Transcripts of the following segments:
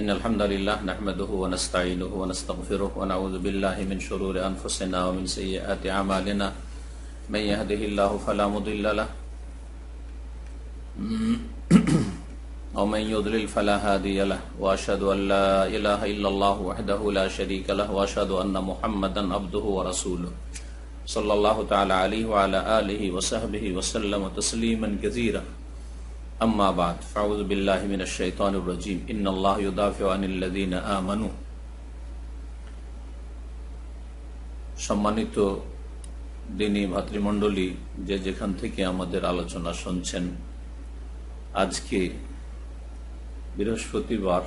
إن الحمد لله نحمده ونستعينه ونستغفره ونعوذ بالله من شرور أنفسنا ومن سيئات أعمالنا من يهده الله فلا مضل له ومن يضلل فلا هادي له وأشهد أن لا إله إلا الله وحده لا شريك له وأشهد أن محمدا عبده ورسوله صلى الله تعالى عليه وعلى آله وصحبه وسلم تسليما كثيرا أما بعد فأعوذ بالله من الشيطان الرجيم إن الله يدافع عن الذين آمنوا সম্মানিত দিনী ভাতৃমণ্ডলী যে যেখান থেকে আমাদের আলোচনা শুনছেন, আজকে বৃহস্পতিবার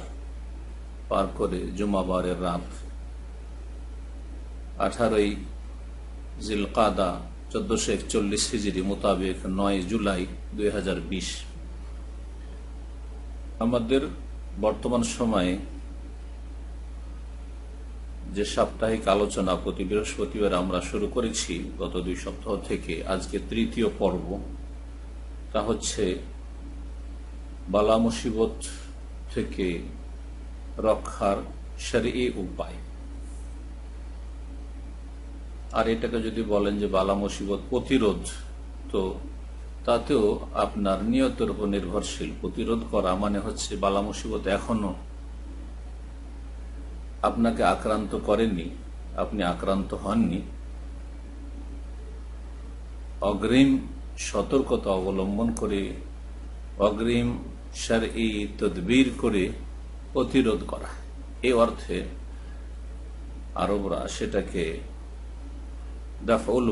পার করে জুমাবারের রাত 18ই জিলকাদা 1441 হিজরি মোতাবেক 9 জুলাই 2020। আমাদের বর্তমান সময়ে যে সাপ্তাহিক আলোচনা প্রতি বৃহস্পতিবার আমরা শুরু করেছি গত 2 সপ্তাহ থেকে, আজকে তৃতীয় পর্ব। তা হচ্ছে বালা মুসিবত থেকে রক্ষার শরঈ উপায়। আর এটাকে যদি বলেন যে বালা মুসিবত প্রতিরোধ, তো তাতেও আপনার নিয়তের উপর নির্ভরশীল। প্রতিরোধ করা মানে হচ্ছে বালা মুসিবত এখনো আপনাকে আক্রান্ত করেনি, আপনি আক্রান্ত হননি, অগ্রিম সতর্কতা অবলম্বন করে অগ্রিম শরঈ তদবির করে প্রতিরোধ করা। এই অর্থে আরবরা সেটাকে দাফউল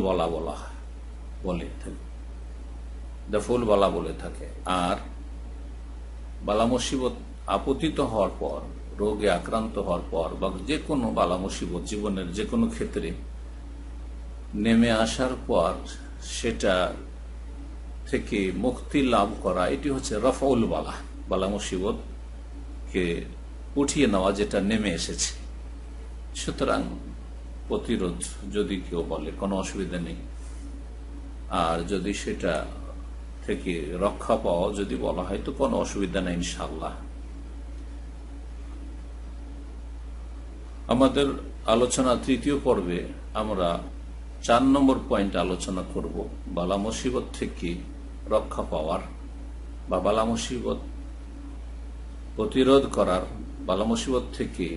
বালা বলে থাকে। আর বালা মুসিবত আপতিত হওয়ার পর, রোগে আক্রান্ত হওয়ার পর বা যে কোনো বালা মুসিবত জীবনের যে কোনো ক্ষেত্রে নেমে আসার পর সেটা থেকে মুক্তি লাভ করা, এটি হচ্ছে রফউল বালা। বালা মুসিবতকে উঠিয়ে নেওয়া যেটা নেমে এসেছে। সুতরাং প্রতিরোধ যদি কেউ বলে কোনো অসুবিধা নেই, আর যদি সেটা থেকে রক্ষা পাওয়া যদি বলা হয় তো কোনো অসুবিধা নেই ইনশাআল্লাহ। আমাদের আলোচনা তৃতীয় পর্বে আমরা 4 নম্বর পয়েন্ট আলোচনা করব, বালা মুসিবত থেকে রক্ষা পাওয়ার বা বালা মুসিবত প্রতিরোধ করার, বালা মুসিবত থেকে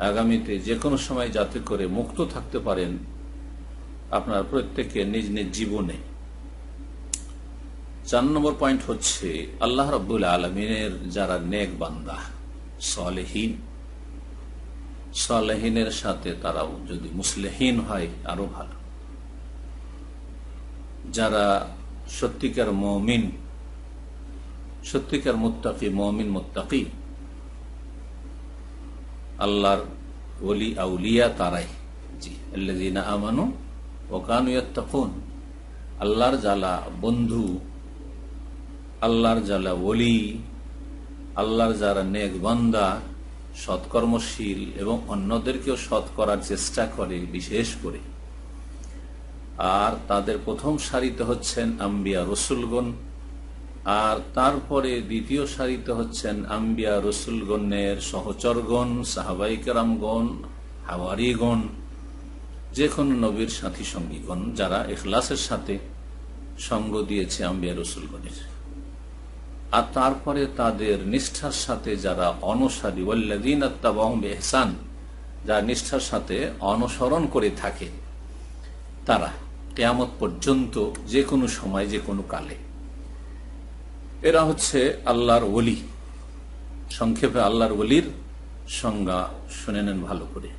আগামীতে যে কোনো সময় যাতে করে মুক্ত থাকতে পারেন আপনার প্রত্যেকে নিজ নিজ জীবনে। 4 নম্বর পয়েন্ট হচ্ছে আল্লাহ রাব্বুল আলামিনের যারা নেক বান্দা, সালেহীনের সাথে তারাও যদি মুসলিহীন হয় আরো ভালো। যারা সত্যিকার মুমিন, সত্যিকার মুত্তাকি, মুমিন মুত্তাকি, আল্লাহর ওলি আউলিয়া তারাই। জি, আল্লাযীনা আমানু ওয়া কানু ইয়াত্তাকুন। আল্লাহর যারা বন্ধু, আল্লাহর যারা ওলি, আল্লাহর যারা নেক বান্দা, সৎকর্মশীল এবং অন্যদেরকেও সৎ করার চেষ্টা করে বিশেষ করে। আর তাদের প্রথম সারিতে হচ্ছেন আম্বিয়া রসুলগণ, আর তারপরে দ্বিতীয় সারিতে হচ্ছেন আম্বিয়া রসুলগণের সহচরগণ, সাহাবায়ে কেরামগণ, হাওয়ারিগণ, যে কোনো নবীর সাথী সঙ্গীগণ যারা ইখলাসের সাথে সঙ্গ দিয়েছে আম্বিয়া রসুলগণের। আর তারপরে তাদের নিষ্ঠার সাথে যারা অনুসারী, ওয়াল্লাযীনা তাবাউহুম বিইহসান, যারা নিষ্ঠার সাথে অনুসরণ করে থাকে, তারা কিয়ামত পর্যন্ত যে কোনো সময় যে কোনো কালে, এরা হচ্ছে আল্লাহর ওলি। সংক্ষেপে আল্লাহর ওলির সংজ্ঞা শুনে নেন ভালো করে।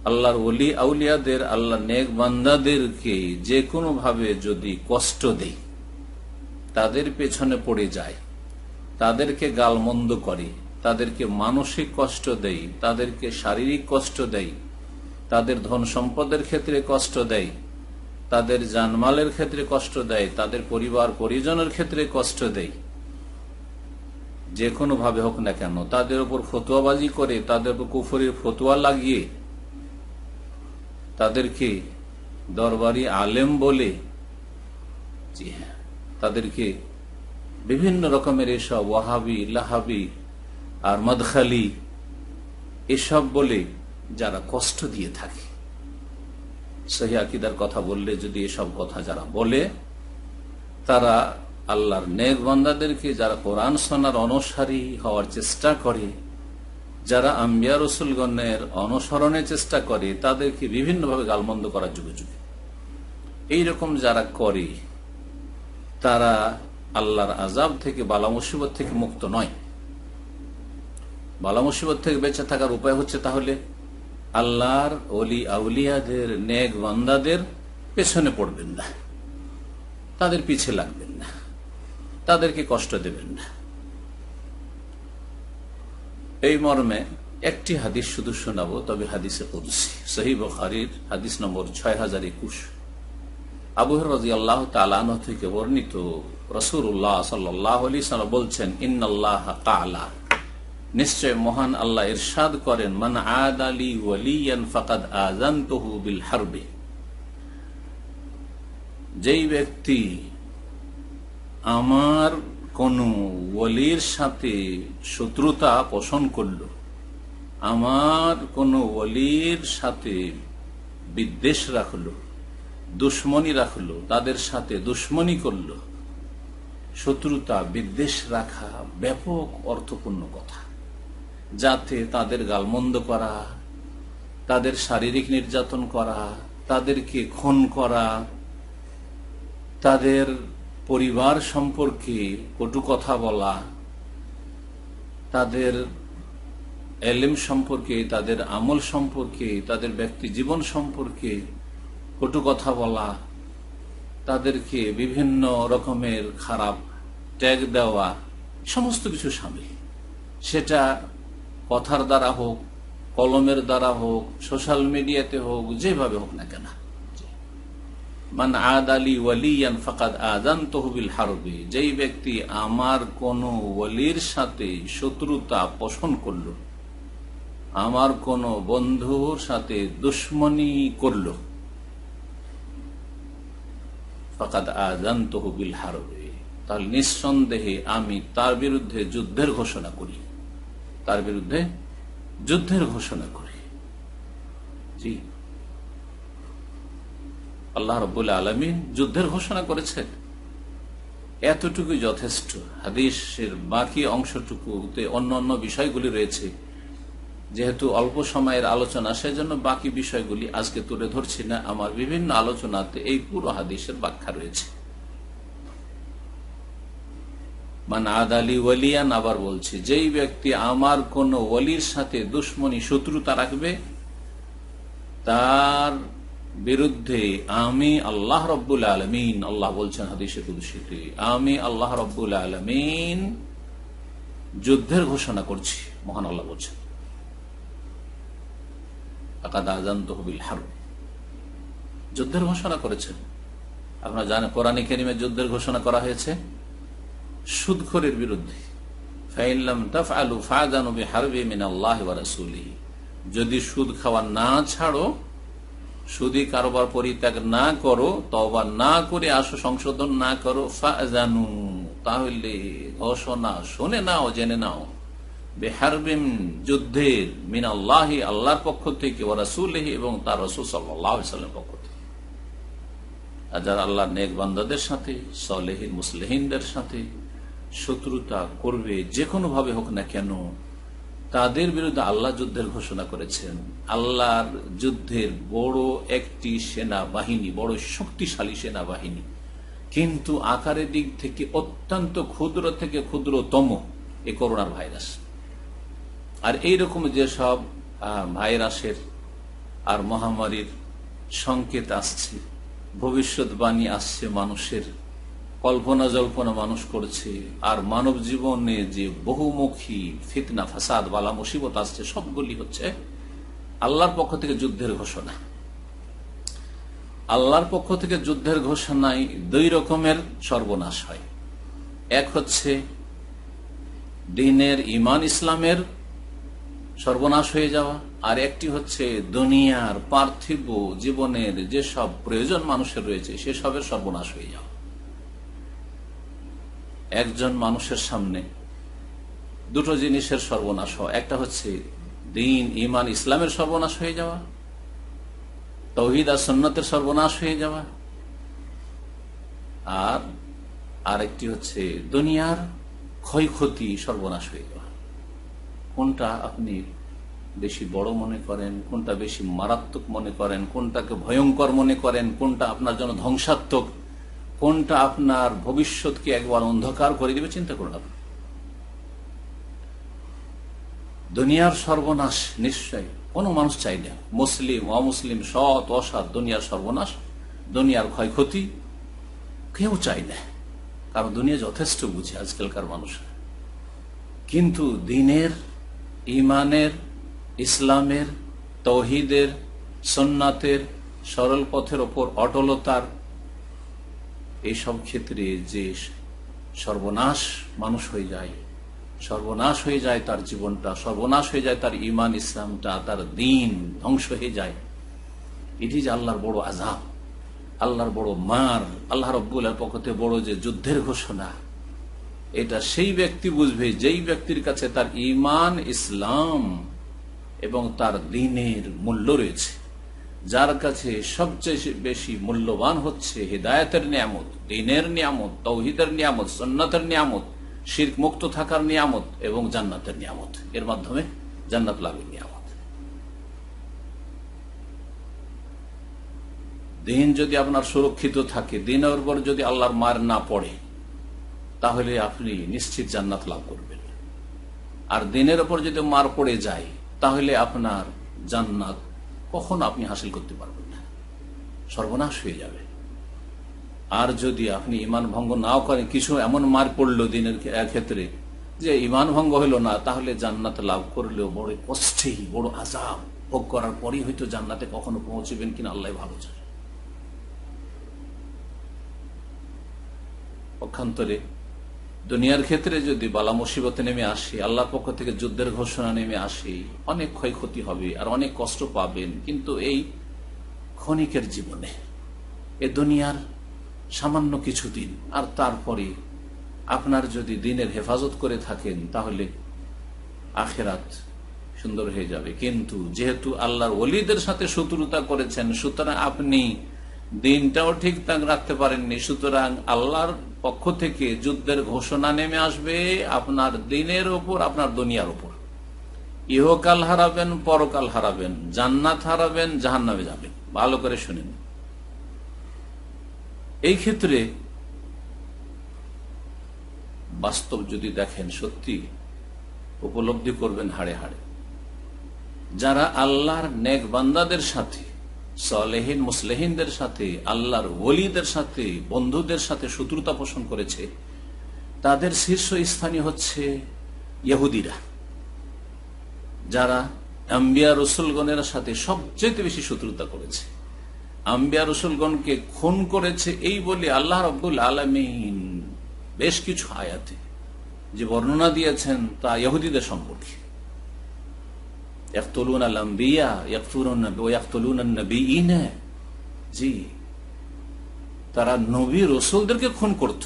আল্লাহর ওলি আউলিয়াদের, আল্লাহর নেক বান্দাদেরকে যে কোনো ভাবে যদি কষ্ট দেয়, তাদের পেছনে পড়ে যায়, তাদেরকে গালমন্দ করে, তাদেরকে মানসিক কষ্ট দেয়, তাদেরকে শারীরিক কষ্ট দেয়, তাদের ধন সম্পদের ক্ষেত্রে কষ্ট দেয়, তাদের জানমালের ক্ষেত্রে কষ্ট দেয়, তাদের পরিবার পরিজনের ক্ষেত্রে কষ্ট দেয়, যে কোনো ভাবে হোক না কেন, তাদের উপর ফতোয়াবাজি করে, তাদের উপর কুফরের ফতোয়া লাগিয়ে, তাদেরকে দরবারি আলেম বলে, জি হ্যাঁ, তাদেরকে বিভিন্ন রকমের এসব ওয়াহাবি, লাহাবি আর মদখালি এসব বলে যারা কষ্ট দিয়ে থাকে। সহি আকীদার কথা বললে যদি এসব কথা যারা বলে, তারা আল্লাহর নেক বান্দাদেরকে, যারা কোরআন সুন্নাহর অনুসারী হওয়ার চেষ্টা করে, যারা আম্বিয়া রাসূলগণের অনুসরণের চেষ্টা করে, তাদেরকে বিভিন্নভাবে গালমন্দ করার যুগে যুগে এইরকম যারা করে, তারা আল্লাহর আযাব থেকে, বালা মুসিবত থেকে মুক্ত নয়। বালা মুসিবত থেকে বেঁচে থাকার উপায় হচ্ছে তাহলে আল্লাহর ওলি আউলিয়াদের, নেক বান্দাদের পেছনে পড়বেন না, তাদের পিছে লাগবেন না, তাদেরকে কষ্ট দেবেন না। এই মর্মে একটি হাদিস শুধু শোনাবো, তবে হাদিসে কুদসি, সহিহ বুখারীর হাদিস নম্বর 6021। আবু হুরায়রা রাদিয়াল্লাহু তাআলা আনহু থেকে বর্ণিত, রাসূলুল্লাহ সাল্লাল্লাহু আলাইহি ওয়াসাল্লাম বলছেন, ইন্নাল্লাহা তাআলা, নিশ্চয় মহান আল্লাহ ইরশাদ করেন, মান আদালি ওয়ালিয়ান ফাকাদ আযানতুহু বিল হারবি, যেই ব্যক্তি আমার কোন ওলির সাথে শত্রুতা পোষণ করল, আমার কোন ওলির সাথে বিদ্বেষ রাখলো, দুশ্মনী রাখলো, তাদের সাথে দুশ্মনী করলো। শত্রুতা, বিদ্বেষ রাখা ব্যাপক অর্থপূর্ণ কথা, যাতে তাদের গালমন্দ করা, তাদের শারীরিক নির্যাতন করা, তাদেরকে খুন করা, তাদের পরিবার সম্পর্কে কটু কথা বলা, তাদের এলেম সম্পর্কে, তাদের আমল সম্পর্কে, তাদের ব্যক্তি জীবন সম্পর্কে কটু কথা বলা, তাদেরকে বিভিন্ন রকমের খারাপ ট্যাগ দেওয়া, সমস্ত কিছু শামিল। সেটা কথার দ্বারা হোক, কলমের দ্বারা হোক, সোশ্যাল মিডিয়াতে হোক, যেভাবে হোক না কেন। মান আদালি ওয়ালিয়ান ফাকাদ আযানতুহু বিল হারবি, যেই ব্যক্তি আমার কোন ওলির সাথে শত্রুতা পোষণ করল, আমার কোন বন্ধুর সাথে দুশ্মনী করল, ফাকাদ আযানতুহু বিল হারবি, তাহলে নিঃসন্দেহে আমি তার বিরুদ্ধে যুদ্ধের ঘোষণা করি, তার বিরুদ্ধে যুদ্ধের ঘোষণা করি। জি, আল্লাহ রাব্বুল আলামিন যুদ্ধের ঘোষণা করেছেন, এতটুকু যথেষ্ট। হাদিসের বাকি অংশটুকুতে অন্য অন্য বিষয়গুলি রয়েছে, যেহেতু অল্প সময়ের আলোচনা, সেজন্য বাকি বিষয়গুলি আজকে তুলে ধরছি না। আমার বিভিন্ন আলোচনাতে এই পুরো হাদিসের ব্যাখ্যা রয়েছে। মান আদালি ওয়ালিয়ান, আবার বলছি, যেই ব্যক্তি আমার কোন ওলির সাথে দুশ্মনী, শত্রুতা রাখবে, তার বিরুদ্ধে আমি আল্লাহ রাব্বুল আলামিন, আল্লাহ বলছেন হাদিসে কুদসিতে, আমি আল্লাহ রাব্বুল আলামিন যুদ্ধের ঘোষণা করছি। মহান আল্লাহ বলছেন, ফাকাদ আযানতুহু বিল হারব, যুদ্ধের ঘোষণা করেছেন। আপনারা জানেন কোরআনে কারীমে যুদ্ধের ঘোষণা করা হয়েছে সুদখোরের বিরুদ্ধে। ফাইন লাম তাফআলু ফাযানু বিহারবি মিনাল্লাহি ওয়া রাসূলিহি, যদি সুদ খাওয়া না ছাড়ো, সুদী কারবার পরিত্যাগ না করো, তওবা না করে আসো, সংশোধন না করো, ফাযানু, তাহলে ঘোষণা শুনে নাও, জেনে নাও, বিহারবিন, যুদ্ধের, মিনাল্লাহি, আল্লাহর পক্ষ থেকে, ওয়া রাসূলিহি, এবং তার রাসূল সাল্লাল্লাহু আলাইহি ওয়াসাল্লামের পক্ষ থেকে। আর যারা আল্লাহর নেক বান্দাদের সাথে, সালেহীন মুসলিহিনদের সাথে শত্রুতা করবে, যে কোনো ভাবে হোক না কেন, তাদের বিরুদ্ধে আল্লাহ যুদ্ধের ঘোষণা করেছেন। আল্লাহর যুদ্ধের বড় একটি সেনাবাহিনী, বড় শক্তিশালী সেনাবাহিনী, কিন্তু আকারের দিক থেকে অত্যন্ত ক্ষুদ্র থেকে ক্ষুদ্রতম এই করোনার ভাইরাস। আর এইরকম যেসব ভাইরাসের আর মহামারীর সংকেত আসছে, ভবিষ্যৎবাণী আসছে, মানুষের কল্পনা জল্পনা মানুষ করছে, আর মানব জীবনে যে বহুমুখী ফিতনা, ফাসাদ, বালা মুসিবত আসছে, সবগুলি হচ্ছে আল্লাহর পক্ষ থেকে যুদ্ধের ঘোষণা। আল্লাহর পক্ষ থেকে যুদ্ধের ঘোষণায় দুই রকমের সর্বনাশ হয়। এক হচ্ছে দ্বীনের, ইমান, ইসলামের সর্বনাশ হয়ে যাওয়া, আর একটি হচ্ছে দুনিয়ার পার্থিব জীবনের যেসব প্রয়োজন মানুষের রয়েছে সেসবের সর্বনাশ হয়ে যাওয়া। একজন মানুষের সামনে দুটো জিনিসের সর্বনাশ হওয়া। একটা হচ্ছে দ্বীন, ঈমান, ইসলামের সর্বনাশ হয়ে যাওয়া, তাওহীদ আর সুন্নতের সর্বনাশ হয়ে যাওয়া, আর আরেকটি হচ্ছে দুনিয়ার ক্ষয়ক্ষতি, সর্বনাশ হয়ে যাওয়া। কোনটা আপনি বেশি বড় মনে করেন, কোনটা বেশি মারাত্মক মনে করেন, কোনটাকে ভয়ঙ্কর মনে করেন, কোনটা আপনার জন্য ধ্বংসাত্মক, কোনটা আপনার ভবিষ্যৎকে একবার অন্ধকার করে দিবে, চিন্তা করুন আপনি। দুনিয়ার সর্বনাশ নিশ্চয় কোনো মানুষ চাই না, মুসলিম অমুসলিম, সৎ অসৎ, দুনিয়ার সর্বনাশ, দুনিয়ার ক্ষয়ক্ষতি কেউ চাই না, কারণ দুনিয়া যথেষ্ট বুঝে আজকালকার মানুষ। কিন্তু দ্বীনের, ঈমানের, ইসলামের, তাওহীদের, সুন্নাতের, সরল পথের ওপর অটলতার এইসব ক্ষেত্রে যে সর্বনাশ মানুষ হয়ে যায়, সর্বনাশ হয়ে যায় তার জীবনটা, সর্বনাশ হয়ে যায় তার ঈমান ইসলামটা, তার দ্বীন ধ্বংস হয়ে যায়, এটি যে আল্লাহর বড় আযাব, আল্লাহর বড় মার, আল্লাহ রাব্বুল আলামিনের পক্ষ থেকে বড় যে যুদ্ধের ঘোষণা, এটা সেই ব্যক্তি বুঝবে যেই ব্যক্তির কাছে তার ঈমান, ইসলাম এবং তার দ্বীনের মূল্য রয়েছে, যার কাছে সবচেয়ে বেশি মূল্যবান হচ্ছে হিদায়াতের নিয়ামত, দ্বীনের নিয়ামত, তাওহীদের নিয়ামত, সুন্নাতের নিয়ামত, শিরক মুক্ত থাকার নিয়ামত এবং জান্নাতের নিয়ামত, এর মাধ্যমে জান্নাত লাভের নিয়ামত। দ্বীন যদি আপনার সুরক্ষিত থাকে, দ্বীনের উপর যদি আল্লাহর মার না পড়ে, তাহলে আপনি নিশ্চিত জান্নাত লাভ করবেন। আর দ্বীনের উপর যদি মার পড়ে যায়, তাহলে আপনার জান্নাত কখনো আপনি হাসিল করতে পারবেন না, সর্বনাশ হয়ে যাবে। আর যদি আপনি ঈমান ভঙ্গ নাও করেন, কিছু এমন মার পড়লো দ্বীনের ক্ষেত্রে যে ঈমান ভঙ্গ হইল না, তাহলে জান্নাত লাভ করলেও বড় কষ্টেই, বড় আযাব ভোগ করার পরই হয়তো জান্নাতে কখনো পৌঁছবেন কিনা আল্লাহ ভালো জানেন। পক্ষান্তরে দুনিয়ার ক্ষেত্রে যদি বালা মুসিবতে নেমে আসে, আল্লাহর পক্ষ থেকে যুদ্ধের ঘোষণা নেমে আসে, অনেক ক্ষয়ক্ষতি হবে আর অনেক কষ্ট পাবেন, কিন্তু এই ক্ষণিকের জীবনে, এ দুনিয়ার সামান্য কিছুদিন, আর তারপরে আপনার যদি দ্বীনের হেফাজত করে থাকেন, তাহলে আখিরাত সুন্দর হয়ে যাবে। কিন্তু যেহেতু আল্লাহর ওলিদের সাথে শত্রুতা করেছেন, সুতরাং আপনি দিনটাও ঠিক রাখতে পারেননি, সুতরাং আল্লাহর পক্ষ থেকে যুদ্ধের ঘোষণা নেমে আসবে আপনার দ্বীনের ওপর, আপনার দুনিয়ার ওপর। ইহকাল হারাবেন, পরকাল হারাবেন, জান্নাত হারাবেন, জাহান্নামে যাবেন। ভালো করে শুনেন। এই ক্ষেত্রে বাস্তব যদি দেখেন, সত্যি উপলব্ধি করবেন হাড়ে হাড়ে, যারা আল্লাহর নেক বান্দাদের সাথে, সালেহীন মুসলিহিনদের সাথে, আল্লাহর ওলিদের সাথে, বন্ধুদের সাথে শত্রুতা পোষণ করেছে, তাদের শীর্ষস্থানীয় হচ্ছে ইহুদিরা, যারা আম্বিয়া রসুলগণের সাথে সবচেয়ে বেশি শত্রুতা করেছে, আম্বিয়া রসুলগণকে খুন করেছে। এই বলে আল্লাহ রাব্বুল আলামিন বেশ কিছু আয়াতে যে বর্ণনা দিয়েছেন তা ইহুদিদের সম্পর্কে। ইয়াকতুলুনা আল আম্বিয়া ওয়া ইয়াকতুলুনা আন-নবিয়্যিন, জি, তারা নবী রাসূলদেরকে খুন করত।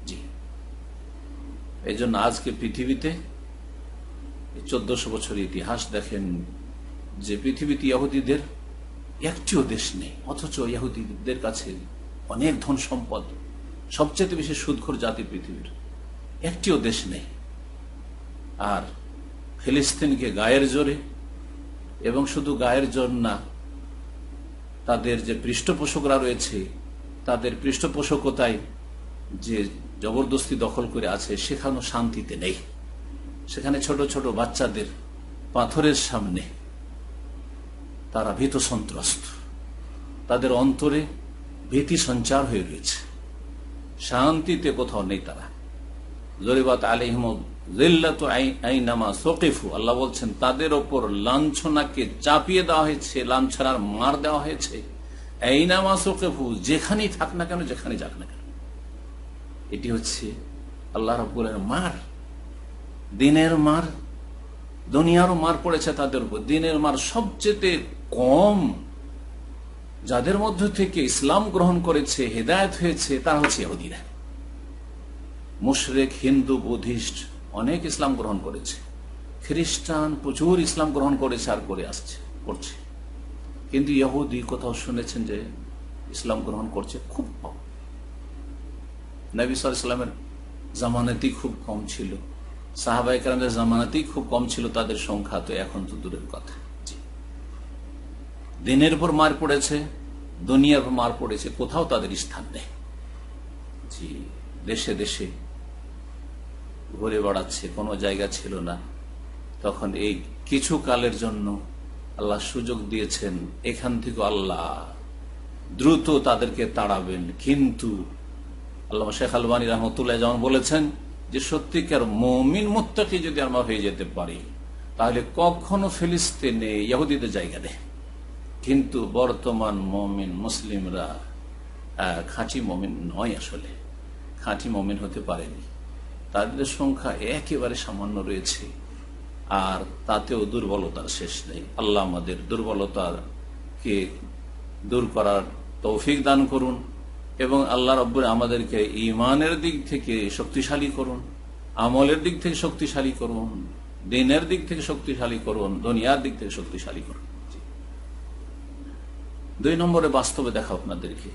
জি, এই জন্য আজকে পৃথিবীতে 1400 বছরের ইতিহাস দেখেন যে পৃথিবীতে ইহুদিদের একটিও দেশ নেই, অথচ ইহুদিদের কাছে অনেক ধন সম্পদ, সবচেয়ে বেশি সুদখোর জাতি পৃথিবীর, একটিও দেশ নেই। আর ফিলিস্তিনকে গায়ের জোরে, এবং শুধু গায়ের জোর না, তাদের যে পৃষ্ঠপোষকরা রয়েছে, তাদের পৃষ্ঠপোষকতায় যে জবরদস্তি দখল করে আছে, সেখানেও শান্তিতে নেই। সেখানে ছোট ছোট বাচ্চাদের পাথরের সামনে তারা ভীত সন্ত্রস্ত, তাদের অন্তরে ভীতি সঞ্চার হয়ে রয়েছে, শান্তিতে কোথাও নেই তারা। জরিবাত আলাইহিম যিল্লাতু আইনামা সুকিফু, আল্লাহ বলছেন তাদের ওপর লাঞ্ছনাকে চাপিয়ে দেওয়া হয়েছে, লাঞ্ছনার মার দেওয়া হয়েছে। আইনামা সুকিফু, যেখানেই থাক না কেন, যেখানে যাক না কেন। এটি হচ্ছে আল্লাহ রাব্বুল আলামিনের মার, দ্বীনের মার। দুনিয়ারও মার পড়েছে তাদের উপর, দ্বীনের মার সবচেয়ে কম যাদের মধ্য থেকে ইসলাম গ্রহণ করেছে, হেদায়েত হয়েছে, তারা হচ্ছে ইহুদিরা। মুশরিক, হিন্দু, বুদ্ধিস্ট অনেক ইসলাম গ্রহণ করেছে, খ্রিস্টান প্রচুর ইসলাম গ্রহণ করেছে আর করছে, কিন্তু ইহুদি কোথাও শুনেছেন যে ইসলাম গ্রহণ করছে? খুব কম। নবী সাল্লাল্লাহু আলাইহি ওয়াসাল্লামের জামানাতেই খুব কম ছিল, সাহাবায়ে কেরামের জামানাতেই খুব কম ছিল তাদের সংখ্যা, তো এখন তো দূরের কথা। দিনের উপর মার পড়েছে, দুনিয়ার উপর মার পড়েছে, কোথাও তাদের স্থান নেই। জি, দেশে দেশে ঘুরে বেড়াচ্ছে, কোনো জায়গা ছিল না। তখন এই কিছু কালের জন্য আল্লাহ সুযোগ দিয়েছেন, এখান থেকে আল্লাহ দ্রুত তাদেরকে তাড়াবেন। কিন্তু আল্লামা শেখ আলবানী রহমতুল্লাহ যেমন বলেছেন যে সত্যিকার মুমিন মুত্তাকি যদি আমরা হয়ে যেতে পারি তাহলে কখনো ফিলিস্তিনে ইহুদিদের জায়গা নেই। কিন্তু বর্তমান মুমিন মুসলিমরা খাঁটি মুমিন নয়, আসলে খাঁটি মুমিন হতে পারেনি। তাদের সংখ্যা একেবারে সামান্য রয়েছে, আর তাতেও দুর্বলতার শেষ নেই। আল্লাহ আমাদের দুর্বলতাকে দূর করার তৌফিক দান করুন এবং আল্লাহ রাব্বুল আমাদেরকে ঈমানের দিক থেকে শক্তিশালী করুন, আমলের দিক থেকে শক্তিশালী করুন, দিনের দিক থেকে শক্তিশালী করুন, দুনিয়ার দিক থেকে শক্তিশালী করুন। 2 নম্বরে বাস্তবে দেখা আপনাদেরকে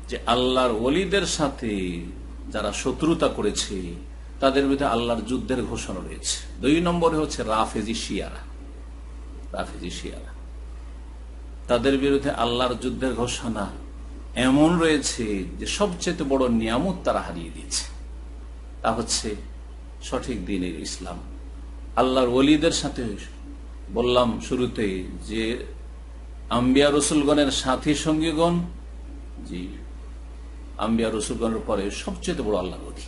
যে আল্লাহর ওলিদের সাথে যারা শত্রুতা করেছে তাদের বিরুদ্ধে আল্লাহর যুদ্ধের ঘোষণা রয়েছে। 2 নম্বরে হচ্ছে রাফেজি শিয়ারা। তাদের বিরুদ্ধে আল্লাহর যুদ্ধের ঘোষণা এমন রয়েছে যে সবচেয়ে বড় নিয়ামত তারা হারিয়ে দিয়েছে, তা হচ্ছে সঠিক দ্বীনের ইসলাম। আল্লাহর ওলিদের সাথে বললাম শুরুতে যে আম্বিয়া রসুলগণের সাথী সঙ্গীগণ, জি, আম্বিয়া রসুলগণের পরে সবচেয়ে বড় আল্লাহর ওলি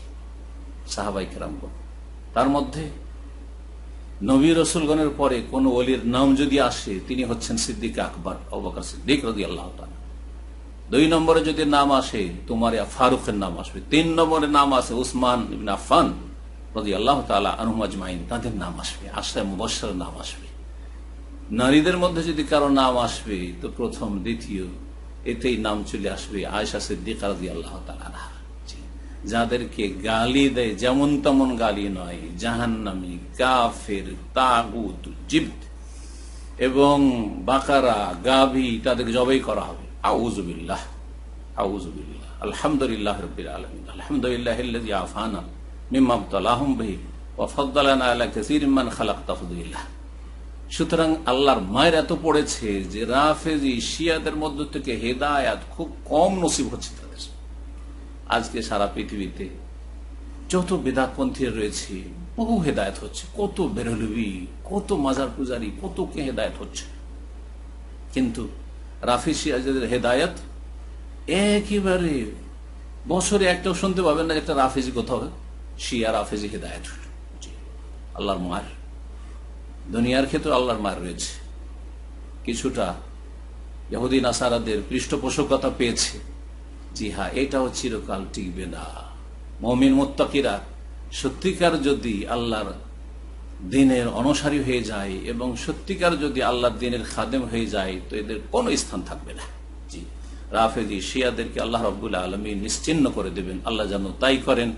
সাহাবায়ে কেরামগণ। তার মধ্যে নবী রসুলগণের পরে কোন ওলির নাম যদি আসে তিনি হচ্ছেন সিদ্দিক আকবর আবু বকর সিদ্দিক রাদিয়াল্লাহু তাআলা। 2 নম্বরে যদি নাম আসে তোমার ফারুকের নাম আসবে। 3 নম্বরে নাম আসে উসমান ইবনে আফফান রাদিয়াল্লাহু তাআলা আনহুম আজমাইন, তাদের নাম আসবে, আশরা মুবাশশারের নাম আসবে। নারীদের মধ্যে যদি কারো নাম আসবে তো প্রথম দ্বিতীয় এতেই নাম চলে আসবে আয়েশা সিদ্দিকা রাদিয়াল্লাহু তাআলা আনহা, যাদেরকে গালি দেয় যেমন তেমন গালি নয়, জাহান্নামী, কাফের, তাগুত, জিবত এবং বাকারা, গাভী তাদেরকে জবাই করা হবে। আউযুবিল্লাহ, আউযুবিল্লাহ। আলহামদুলিল্লাহ রাব্বিল আলামিন, আলহামদুলিল্লাহিল্লাযী আফানা মিম্মা ইবতালাহুম বিহি ওয়া ফাদ্দালানা আলা কাসীরিম মান খালাক তাফদীলা। সুতরাং আল্লাহর মায়ের এত পড়েছে যে রাফেজি শিয়াদের মধ্য থেকে হেদায়াত খুব কম নসিব হচ্ছে তাদের। আজকে সারা পৃথিবীতে যত বেদাতপন্থী রয়েছে বহু হেদায়ত হচ্ছে, কত বেরলভি, কত মাজার পূজারী, কত কে হেদায়ত হচ্ছে। কিন্তু রাফি শিয়াদের হেদায়ত একেবারে বছরে একটাও শুনতে পাবেন না একটা রাফেজি কোথাও শিয়া রাফেজি হেদায়ত হল। আল্লাহর মার, দুনিয়ার ক্ষেত্রে আল্লাহর মার রয়েছে। কিছুটা ইহুদি নাসারাদের পৃষ্ঠপোষকতা পেয়েছে, জি হ্যাঁ, এটাও চিরকাল টিকবে না। মুমিন মুত্তাকিরা সত্যিকার যদি আল্লাহর দ্বীনের অনুসারী হয়ে যায় এবং সত্যিকার যদি আল্লাহর দ্বীনের খাদেম হয়ে যায় তো এদের কোনো স্থান থাকবে না। জি, রাফেজি শিয়াদেরকে আল্লাহ রাব্বুল আলামিন নিশ্চিহ্ন করে দেবেন, আল্লাহ যেন তাই করেন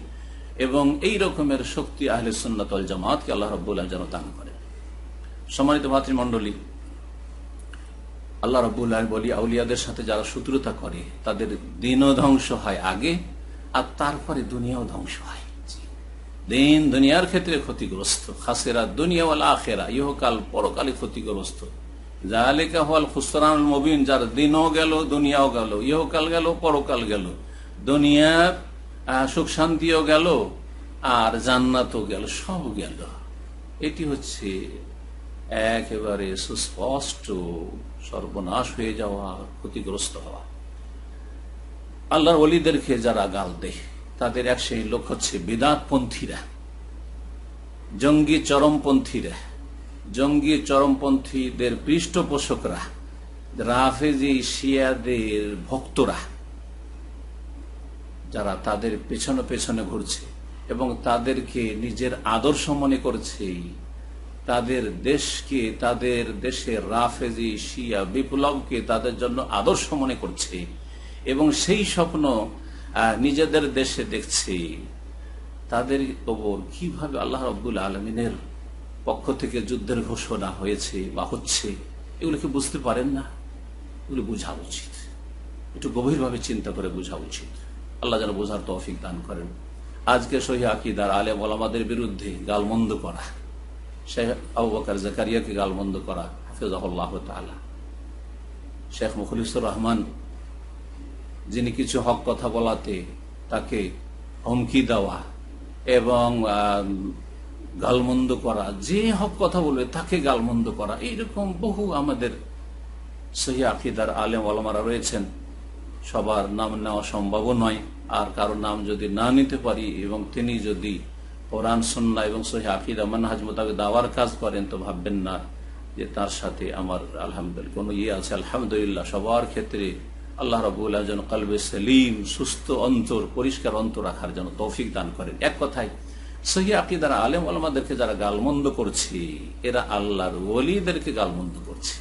এবং এই রকমের শক্তি আহলে সুন্নাত ওয়াল জামাতকে আল্লাহ রাব্বুল আলামিন যেন দান করেন। সম্মানিত ভাতৃমণ্ডলী, আল্লাহ রাব্বুল আলামিন বলি আউলিয়াদের সাথে যারা শত্রুতা করে তাদের দিনও ধ্বংস হয় আগে, আর তারপরে দুনিয়াও ধ্বংস হয়। দিন দুনিয়ার ক্ষেত্রে ক্ষতিগ্রস্ত, খাসেরা দুনিয়া ওয়াল আখিরা, ইহকাল পরকালে ক্ষতিগ্রস্ত। যালিকা হুয়াল খুসরানুল মুবিন, যার দিনও গেল, দুনিয়াও গেল, ইহকাল গেল, পরকাল গেল, দুনিয়ার সুখ শান্তিও গেল আর জান্নাতও গেল, সব গেল। এটি হচ্ছে একেবারে সুস্পষ্ট সর্বনাশ হয়ে যাওয়া, ক্ষতিগ্রস্ত হওয়া। আল্লাহর ওলিদেরকে যারা গাল দেয় তাদের এক সেই লোক হচ্ছে বিদআতপন্থীরা, জঙ্গি চরমপন্থীরা, জঙ্গি চরমপন্থীদের পৃষ্ঠপোষকরা, রাফেজি শিয়াদের ভক্তরা, যারা তাদের পেছনে পেছনে ঘুরছে এবং তাদেরকে নিজের আদর্শ মনে করছে, তাদের দেশকে, তাদের দেশের রাফেজি শিয়া বিপ্লবকে তাদের জন্য আদর্শ মনে করছে এবং সেই স্বপ্ন নিজেদের দেশে দেখছে। তাদের ওপর কিভাবে আল্লাহ রাব্বুল আলামিনের পক্ষ থেকে যুদ্ধের ঘোষণা হয়েছে বা হচ্ছে, এগুলোকে বুঝতে পারেন না? এগুলো বোঝা উচিত, একটু গভীরভাবে চিন্তা করে বোঝা উচিত। আল্লাহ যেন বোঝার তৌফিক দান করেন। আজকে সহিহ আকীদার আলেম ওলামাদের বিরুদ্ধে গালমন্দ করা, শেখ আবু বকর জাকারিয়াকে গালমন্দ করা, হাফিজাহুল্লাহ তাআলা, শেখ মুখলিসুর রহমান যিনি কিছু হক কথা বলাতে তাকে হুমকি দেওয়া এবং গালমন্দ করা, যে হক কথা বলবে তাকে গালমন্দ করা, এইরকম বহু আমাদের সহিহ আকীদার আলেম ওলামারা রয়েছেন। সবার নাম নেওয়া সম্ভব নয়, আর কারো নাম যদি না নিতে পারি এবং তিনি যদি কোরআন সুন্নাহ এবং সহিহ আকীদা মানহাজ মোতাবেক দাওয়ার কাজ করেন, তো ভাববেন না যে তার সাথে আমার আলহামদুলিল্লাহ কোনো আছে। আলহামদুলিল্লাহ সবার ক্ষেত্রে আল্লাহ রাব্বুল আলামিন যেন কলবে সেলিম, সুস্থ অন্তর, পরিষ্কার অন্তর রাখার জন্য তৌফিক দান করেন। এক কথায় সহিহ আকীদার আলেম ওলামাদেরকে যারা গালমন্দ করছে, এরা আল্লাহর ওলিদেরকে গালমন্দ করছে।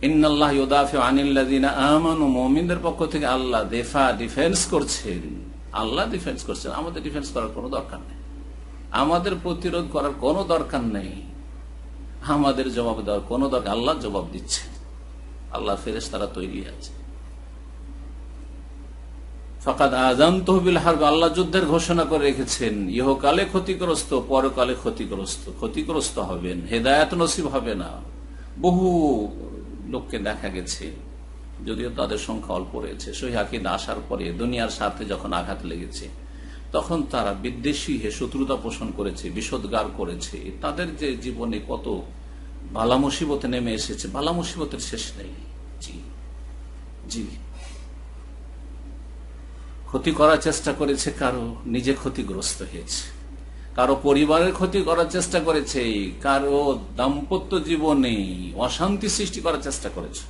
ইন্নাল্লাহ ইউদাফিউ আনিল্লাযিনা আমানু, মুমিনদের পক্ষ থেকে আল্লাহ ডিফেন্স করছেন। আল্লাহ ডিফেন্স করছেন, আমাদের ডিফেন্স করার কোনো দরকার নেই, আমাদের প্রতিরোধ করার কোনো দরকার নেই, আমাদের জবাব দেওয়ার কোনো দরকার। আল্লাহ জবাব দিচ্ছেন, আল্লাহর ফেরেশতারা তৈরি আছে। ফাকাদ আযানতুহু বিল হারব, আল্লাহ যুদ্ধের ঘোষণা করে রেখেছেন। ইহকালে ক্ষতিগ্রস্ত, পরকালে ক্ষতিগ্রস্ত হবেন, হেদায়েত নসিব হবে না। বহু লোককে দেখা গেছে, যদিও তাদের সংখ্যা অল্প রয়েছে, সহিহ আকীদা আসার পরে দুনিয়ার স্বার্থে যখন আঘাত লেগেছে, তখন তারা বিদ্বেষী হয়ে শত্রুতা পোষণ করেছে, বিষোদ্গার করেছে। তাদের যে জীবনে কত বালা মুসিবতে নেমে এসেছে, বালা মুসিবতের শেষ নেই। জি জি, ক্ষতি করার চেষ্টা করেছে, কারো নিজে ক্ষতিগ্রস্ত হয়েছে, কারো পরিবারের ক্ষতি করার চেষ্টা করেছে, কারো দাম্পত্য জীবনে অশান্তি সৃষ্টি করার চেষ্টা করেছে।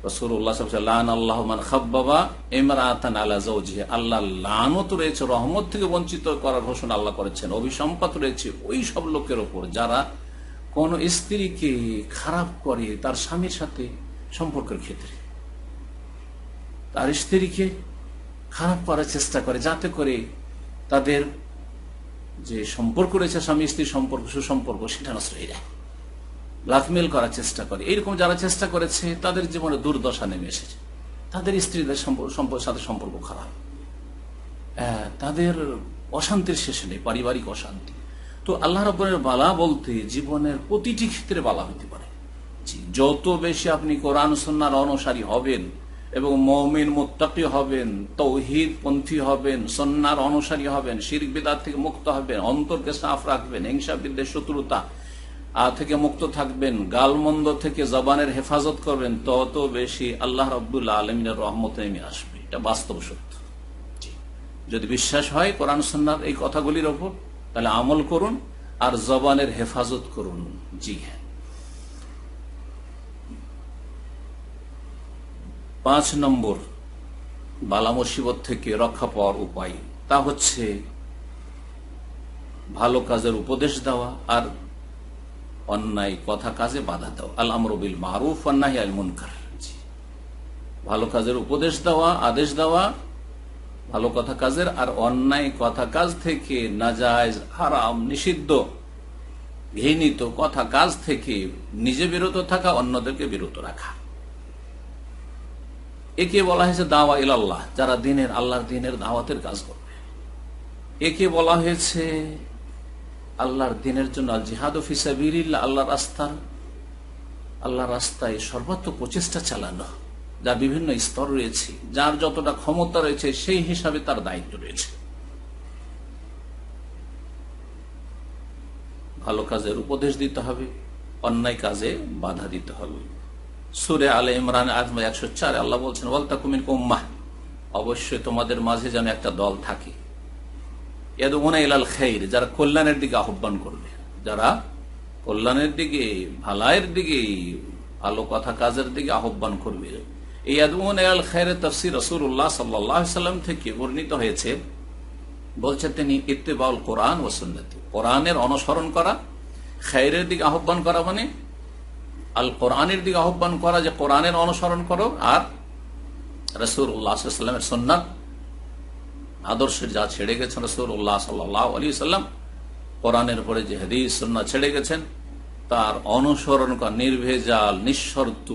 রাসূলুল্লাহ সাল্লাল্লাহু আলাইহি ওয়াসাল্লাম আল্লাহু মান খাব্বাবা ইমরাআতান আলা যাওজিহি, আল্লাহ লানত রয়েছে, রহমত থেকে বঞ্চিত করার ঘোষণা আল্লাহ করেছেন। অভিসম্পাত রয়েছে ওই সব লোকের ওপর যারা কোন স্ত্রীকে খারাপ করে তার স্বামীর সাথে সম্পর্কের ক্ষেত্রে, তার স্ত্রীকে খারাপ করার চেষ্টা করে, যাতে করে তাদের যে সম্পর্ক রয়েছে স্বামী স্ত্রীর সম্পর্ক, সুসম্পর্ক, সেটা নষ্ট হয়ে যায়, ব্ল্যাকমেল করার চেষ্টা করে। এইরকম যারা চেষ্টা করেছে তাদের জীবনে দুর্দশা নেমে এসেছে, তাদের স্ত্রীদের সাথে সম্পর্ক খারাপ, তাদের অশান্তির শেষে নেই, পারিবারিক অশান্তি। তো আল্লাহ রাব্বুল বালা বলতে জীবনের প্রতিটি ক্ষেত্রে বালা হতে পারে। যত বেশি আপনি কোরআন সুন্নাহর অনুসারী হবেন এবং মুমিন মুত্তাকি হবেন, তাওহীদ পন্থী হবেন, সুন্নাহর অনুসারী হবেন, শিরক বিদআত থেকে মুক্ত হবেন, অন্তরকে সাফ রাখবেন, হিংসা বিদ্বেষ শত্রুতা থেকে মুক্ত থাকবেন, গালমন্দ থেকে জবানের হেফাজত করবেন, তত বেশি আল্লাহ রাব্বুল আলামিনের রহমত নেমে আসবে। এটা বাস্তব সত্য। যদি বিশ্বাস হয় কোরআন সুন্নাহর এই কথাগুলির ওপর, তাহলে আমল করুন আর জবানের হেফাজত করুন। জি হ্যাঁ। 5 নম্বর বালা মুসিবত থেকে রক্ষা পাওয়ার উপায়, তা হচ্ছে ভালো কাজের উপদেশ দেওয়া আর অন্যায় কথা কাজে বাধা দেওয়া। আল আমরু বিল মারুফ ওয়ান নাহি আনিল মুনকার। ভালো কাজের উপদেশ দেওয়া, আদেশ দেওয়া ভালো কথা কাজের, আর অন্যায় কথা কাজ থেকে, নাজায়েজ, হারাম, নিষিদ্ধ, ঘৃণিত কথা কাজ থেকে নিজে বিরত থাকা, অন্যদেরকে বিরত রাখা। একে বলা হয়েছে দাওয়া ইলাল্লাহ, যারা দিনের আল্লাহর দিনের দাওয়াতের কাজ করবে। একে বলা হয়েছে আল্লাহর দিনের জন্য আল জিহাদু ফি সাবিলিল্লাহ, আল্লাহর রাস্তায় সর্বাত্মক প্রচেষ্টা চালানো, যার বিভিন্ন স্তর রয়েছে, যার যতটা ক্ষমতা রয়েছে সেই হিসাবে তার দায়িত্ব রয়েছে। ভালো কাজের উপদেশ দিতে হবে, অন্যায় কাজে বাধা দিতে হবে। সূরা আলে ইমরান আয়াত 104 আল্লাহ বলছেন ওয়ালতাকুম মিনকুম উম্মাহ, অবশ্যই তোমাদের মাঝে যেন একটা দল থাকে, ইয়াদউনা ইলাল খাইর, যারা কল্যাণের দিকে আহ্বান করবে, যারা কল্যাণের দিকে, ভালাইয়ের দিকে, ভালো কথা কাজের দিকে আহ্বান করবে। এই ইয়াদউনা ইলাল খাইরের তাফসীর রাসূলুল্লাহ সাল্লাল্লাহু আলাইহি ওয়াসাল্লাম থেকে বর্ণিত হয়েছে, বলছেন তিনি ইত্তিবাউল কোরআন ওয়া সুন্নতি, কোরআনের অনুসরণ করা। খাইরের দিকে আহ্বান করা মানে আল কোরআনের দিকে আহ্বান করা, যে কোরআনের অনুসরণ করো, আর রাসূলুল্লাহ সাল্লাল্লাহু আলাইহি ওয়াসাল্লামের সুন্নাত আদর্শের যা ছেড়ে গেছেন রাসূলুল্লাহ সাল্লাল্লাহু আলাইহি সাল্লাম, কোরআনের উপরে যে হাদিস সুন্নাহ ছেড়ে গেছেন তার অনুসরণ করা, নির্ভেজাল নিঃশর্ত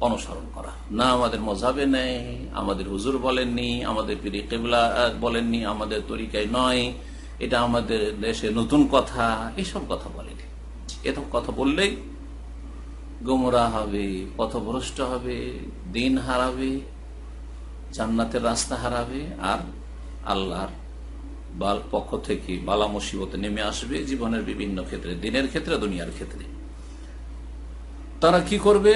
অনুসরণ করা। না আমাদের মযহাবে নেই, আমাদের হুজুর বলেননি, আমাদের পীর কিবলা বলেননি, আমাদের তরিকায় নয়, এটা আমাদের দেশে নতুন কথা, এসব কথা বলেনি। এসব কথা বললেই গোমরাহ হবে, পথভ্রষ্ট হবে, দিন হারাবে, জান্নাতের রাস্তা হারাবে, আর আল্লাহর পক্ষ থেকে বালা মুসিবতে নেমে আসবে জীবনের বিভিন্ন ক্ষেত্রে, দিনের ক্ষেত্রে, দুনিয়ার ক্ষেত্রে। তারা কি করবে?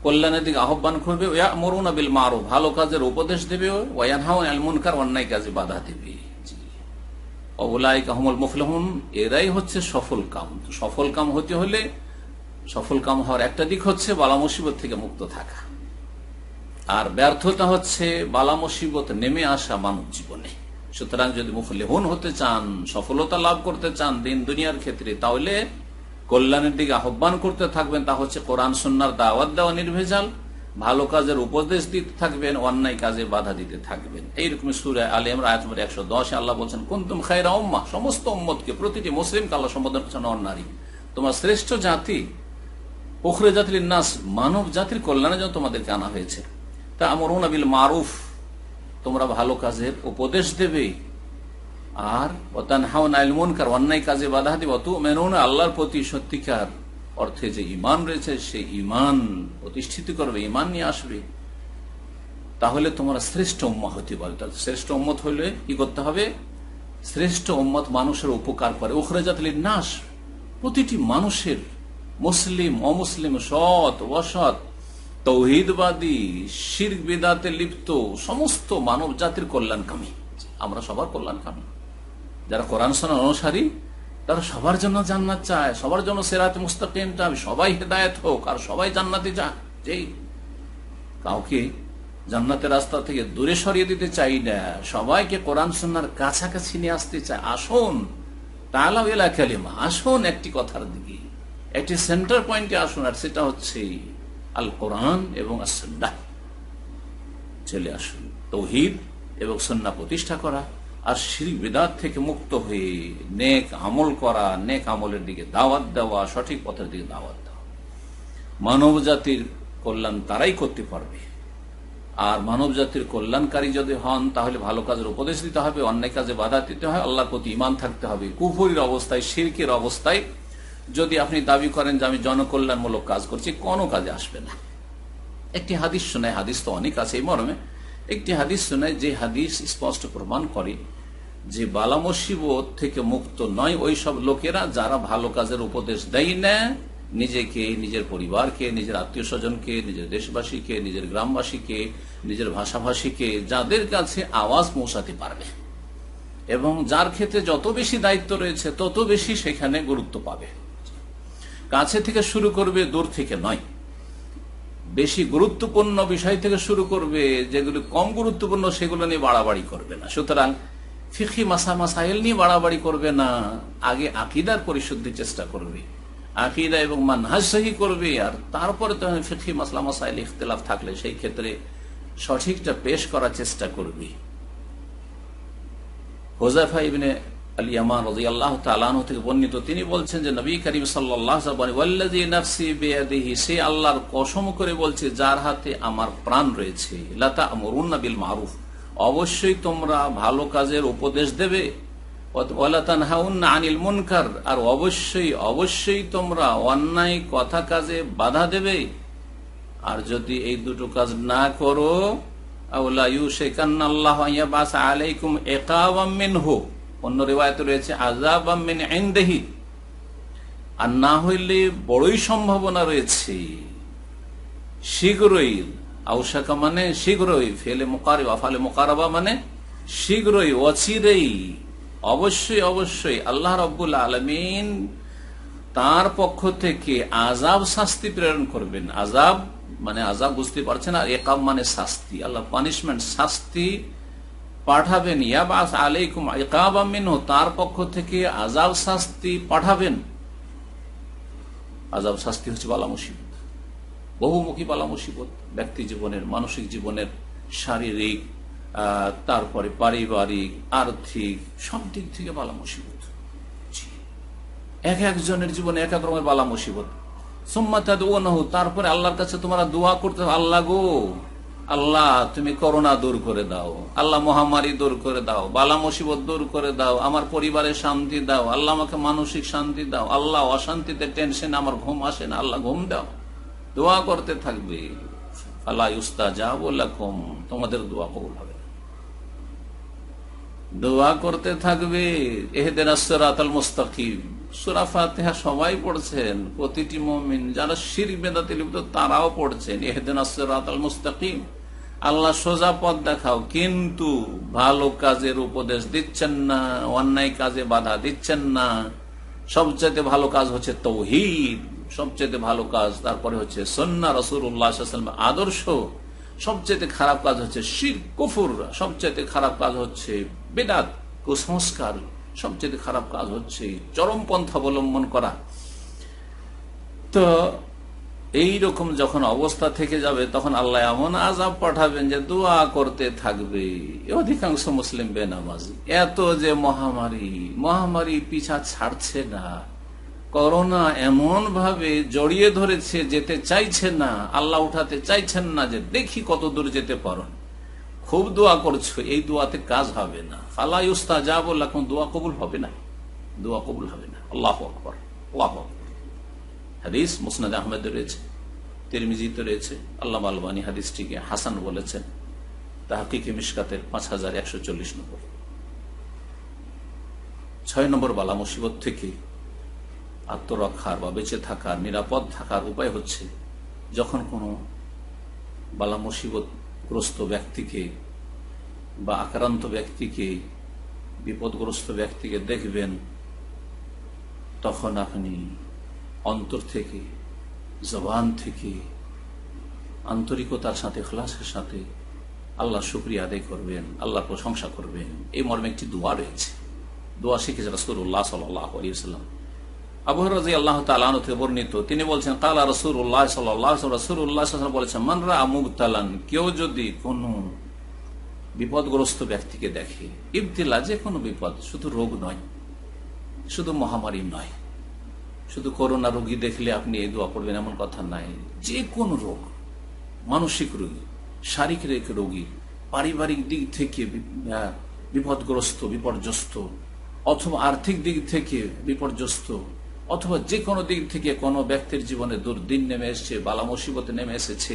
কল্যাণের দিকে আহ্বান করবে, ইয়ামুরুনা বিল মারুফ, ভালো কাজের উপদেশ দেবে, ওয়া ইয়ানহাউনা আনিল মুনকার, অন্যায় কাজে বাধা দেবে। উলাইকা হুমুল মুফলিহুন, এরাই হচ্ছে সফল কাম। সফল কাম হতে হলে, সফল কাম হওয়ার একটা দিক হচ্ছে বালা মুসিবত থেকে মুক্ত থাকা, আর ব্যর্থতা হচ্ছে বালা মুসিবত নেমে আসা মানব জীবনে। সুতরাং যদি মুফলিহুন হতে চান, সফলতা লাভ করতে চান দিন দুনিয়ার ক্ষেত্রে, তাহলে কল্যাণের দিকে আহ্বান করতে থাকবেন। তা হচ্ছে কোরআন সুন্নাহর দাওয়াত দেওয়া নির্ভেজাল, ভালো কাজের উপদেশ দিতে থাকবেন, অন্যায় কাজে বাধা দিতে থাকবেন। এইরকম সূরা আলে ইমরান আয়াত নম্বর 110 আল্লাহ বলছেন, কুনতুম খায়রা উম্মাহ, সমস্ত উম্মতকে, প্রতিটি মুসলিমকে আল্লাহ সম্বোধন করছেন নারী, তোমার শ্রেষ্ঠ জাতি, উখরিজাত লিন-নাস, মানব জাতির কল্যাণের জন্য তোমাদেরকে আনা হয়েছে। তা'মুরুনা বিল মারুফ, তোমরা ভালো কাজের উপদেশ দেবে, আর ওয়া তানহাউনা আনিল মুনকার, অন্যায় কাজে বাধা দিবে, ওয়া তু'মিনুনা, আল্লাহর প্রতি সত্যিকার অর্থে যে ঈমান রয়েছে সেই ঈমান প্রতিষ্ঠিত করবে, ঈমান নিয়ে আসবে। তাহলে তোমরা শ্রেষ্ঠ উম্মাহ হতে পারবে। শ্রেষ্ঠ উম্মত হলে কি করতে হবে? শ্রেষ্ঠ উম্মত মানুষের উপকার করে। উখরিজাত লিন-নাস, প্রতিটি মানুষের, মুসলিম অমুসলিম, সৎ অসৎ, তৌহিদবাদী, শিরক বিদআতে লিপ্ত, সমস্ত মানব জাতির কল্যাণকামী। আমরা সবার কল্যাণকামী। যারা কোরআন সুন্নাহ অনুসারী তারা সবার জন্য জান্নাত চায়, সবার জন্য সিরাত মুস্তাকিম চায়, সবাই হেদায়েত হোক, আর সবাই জান্নাতে যায়। যেই কাউকে জান্নাতের রাস্তা থেকে দূরে সরিয়ে দিতে চাই না, সবাইকে কোরআন সুন্নাহর কাছাকাছি নিয়ে আসতে চায়। আসুন তাআলাউ ইলা কালিমা, আসুন একটি কথার দিকে, একটি সেন্টার পয়েন্টে আসুন, আর সেটা হচ্ছে আল কোরআন এবং as-সুন্নাহ। চলে আসুন তাওহীদ এবং সুন্নাহ প্রতিষ্ঠা করা, আর শিরক বিদআত থেকে মুক্ত হয়ে নেক আমল করা, নেক আমলের দিকে দাওয়াত দেওয়া, সঠিক পথের দিকে দাওয়াত দেওয়া। মানব জাতির কল্যাণ তারাই করতে পারবে। আর মানব জাতির কল্যাণকারী যদি হন, তাহলে ভালো কাজের উপদেশ দিতে হবে, অন্যায় কাজে বাধা দিতে হয়, আল্লাহর প্রতি ঈমান থাকতে হবে। কুফরির অবস্থায়, শিরকের অবস্থায় যদি আপনি দাবি করেন যে আমি জনকল্যাণমূলক কাজ করছি, কোনো কাজে আসবে না। একটি হাদিস শোনায়, হাদিস তো অনেক আছে এই মর্মে, একটি হাদিস শোনায় যে হাদিস স্পষ্ট প্রমাণ করে যে বালা মুসিবত থেকে মুক্ত নয় ওই সব লোকেরা যারা ভালো কাজের উপদেশ দেয় না, নিজেকে, নিজের পরিবারকে, নিজের আত্মীয় স্বজনকে, নিজের দেশবাসীকে, নিজের গ্রামবাসীকে, নিজের ভাষাভাষীকে, যাদের কাছে আওয়াজ পৌঁছাতে পারবে এবং যার ক্ষেত্রে যত বেশি দায়িত্ব রয়েছে তত বেশি সেখানে গুরুত্ব পাবে। কাছে থেকে শুরু করবে, দূর থেকে নয়। বেশি গুরুত্বপূর্ণ বিষয় থেকে শুরু করবে, যেগুলো কম গুরুত্বপূর্ণ সেগুলো নিয়ে বাড়াবাড়ি করবে না। সুতরাং ফিকহি মাসাইল নিয়ে বাড়াবাড়ি করবে না, আগে আকীদার পরিশুদ্ধির চেষ্টা করবে, আকীদা এবং মানহাজ সহি করবে, আর তারপরে তো ফিকহি মাসাইল ইখতিলাফ থাকলে সেই ক্ষেত্রে সঠিকটা পেশ করার চেষ্টা করবে। হুযায়ফা ইবনে আল ইয়ামান রাদিয়াল্লাহু তাআলা আনহু থেকে বর্ণিত, তিনি বলছেন যে নবী করিম সাল্লাল্লাহু আলাইহি ওয়াসাল্লাম, ওয়াল্লাযী নাফসি বিয়াদিহি, সে আল্লাহর কসম করে বলছে যার হাতে আমার প্রাণ রয়েছে, লা তা'মুরুনা বিল মারুফ, অবশ্যই তোমরা ভালো কাজের উপদেশ দেবে, ওয়ালা তানহাউনা আনিল মুনকার, আর অবশ্যই অবশ্যই তোমরা অন্যায় কথা কাজে বাধা দেবে। আর যদি এই দুটো কাজ না করো, আওলা ইউশিকান্নাল্লাহু আন ইয়াবাসা আলাইকুম ইকাবাম মিনহু, অন্য রিওয়ায়াতে রয়েছে আযাবাম মিন ইনদিহি, আর না হইলে বড়ই সম্ভাবনা রয়েছে শীঘ্রই, আউশাকা মানে শীঘ্রই, ফেলে মুকারিবা, ফালে মুকারাবা মানে শীঘ্রই, অচিরেই, অবশ্যই অবশ্যই আল্লাহ রাব্বুল আলামিন তার পক্ষ থেকে আযাব শাস্তি প্রেরণ করবেন। আযাব মানে আযাব বুঝতে পারছেন, আর ইকাব মানে শাস্তি, আল্লাহ পানিশমেন্ট, শাস্তি পাঠাবেন। ইয়াবাস আলাইকুম ইকাবাম মিনহু, তার পক্ষ থেকে আযাব শাস্তি পাঠাবেন। আযাব শাস্তি হচ্ছে বালা মুসিবত, বহুমুখী বালা মুসিবত, ব্যক্তি জীবনের, মানসিক জীবনের, শারীরিক, তারপরে পারিবারিক, আর্থিক, সব দিক থেকে বালা মুসিবত। এক একজনের জীবনে এক এক রকমের বালা মুসিবত। তারপরে আল্লাহর কাছে তোমরা দোয়া করতে, আল্লাহ গো, আল্লাহ তুমি করোনা দূর করে দাও, আল্লাহ মহামারী দূর করে দাও, বালা মুসিবত দূর করে দাও, আমার পরিবারে শান্তি দাও, আল্লাহ আমাকে মানসিক শান্তি দাও, আল্লাহ অশান্তিতে টেনশন আমার ঘুম আসে না, আল্লাহ ঘুম দাও। দোয়া করতে থাকবে, ফালা ইউস্তাজাবু লাকুম, তোমাদের দোয়া কবুল হবে। দোয়া করতে থাকবে, ইহদিনাস সিরাতাল মুস্তাকিম। সূরা ফাতিহা সবাই পড়ছেন, প্রতিটি মুমিন যারা শিরক বিদআতে লিপ্ত তারাও পড়ছেন, ইহদিনাস সিরাতাল মুস্তাকিম, আল্লাহ সোজা পথ দেখাও। কিন্তু ভালো কাজের উপদেশ দিচ্ছেন না, অন্যায় কাজে বাধা দিচ্ছেন না। সবচেয়ে ভালো কাজ হচ্ছে তাওহীদ, সবচেয়ে ভালো কাজ তারপরে হচ্ছে সুন্নাহ রাসূলুল্লাহ সাল্লাল্লাহু আলাইহি ওয়াসাল্লামের আদর্শ। সবচেয়ে খারাপ কাজ হচ্ছে শিরক, কুফর। সবচেয়ে খারাপ কাজ হচ্ছে বিদআত, কুসংস্কার। সবচেয়ে খারাপ কাজ হচ্ছে চরমপন্থা অবলম্বন করা। তো এইরকম যখন অবস্থা থেকে যাবে তখন আল্লাহ এমন আযাব পাঠাবেন যে দোয়া করতে থাকবে অধিকাংশ মুসলিম বেনামাজি। এত যে মহামারী পিছা ছাড়ছে না, করোনা এমন ভাবে জড়িয়ে ধরেছে, যেতে চাইছে না, আল্লাহ উঠাতে চাইছেন না, যে দেখি কত দূর যেতে পারো। খুব দোয়া করছো, এই দোয়াতে কাজ হবে না। ফালা ইউস্তাজাবু লাকুম, দোয়া কবুল হবে না, দোয়া কবুল হবে না। আল্লাহু আকবার, আল্লাহু আকবার। হাদিস মুসনাদ আহমেদ রয়েছে, তিরমিজিতে রয়েছে। আল্লামা আলবানী হাদিসটিকে হাসান বলেছেন তাহকিকে মিশকাতের 5140 নম্বর। 6 নম্বর বালা মুসিবত থেকে আত্মরক্ষার বা বেঁচে থাকার, নিরাপদ থাকার উপায় হচ্ছে, যখন কোনো বালা মুসিবতগ্রস্ত ব্যক্তিকে বা আক্রান্ত ব্যক্তিকে, বিপদগ্রস্ত ব্যক্তিকে দেখবেন, তখন আপনি অন্তর থেকে, জবান থেকে, আন্তরিকতার সাথে, খালাসের সাথে আল্লাহ শুকরিয়া আদায় করবেন, আল্লাহর প্রশংসা করবেন। এই মর্মে একটি দোয়া রয়েছে, দোয়া শিখেছে রাসূলুল্লাহ সাল্লাল্লাহু আলাইহি ওয়াসাল্লাম। আবু হুরায়রা রাদিয়াল্লাহু তাআলা আনহু থেকে বর্ণিত, তিনি বলছেন, কালা রাসূলুল্লাহ সাল্লাল্লাহু আলাইহি ওয়াসাল্লাম, রাসূলুল্লাহ সাল্লাল্লাহু আলাইহি ওয়াসাল্লাম বলেছেন, মান রাআ মুবতালান, কেউ যদি কোনো বিপদগ্রস্ত ব্যক্তিকে দেখে, ইবতিলা যে কোনো বিপদ, শুধু রোগ নয়, শুধু মহামারী নয়, শুধু করোনা রোগী দেখলে আপনি এই দোয়া করবেন এমন কথা নাই। যে কোনো রোগ, মানসিক রোগী, শারীরিক রোগী, পারিবারিক দিক থেকে বিপদগ্রস্ত, বিপর্যস্ত, অথবা আর্থিক দিক থেকে বিপর্যস্ত, অথবা যে কোনো দিক থেকে কোনো ব্যক্তির জীবনে দুর্দিন নেমে এসেছে, বালা মুসিবতে নেমে এসেছে,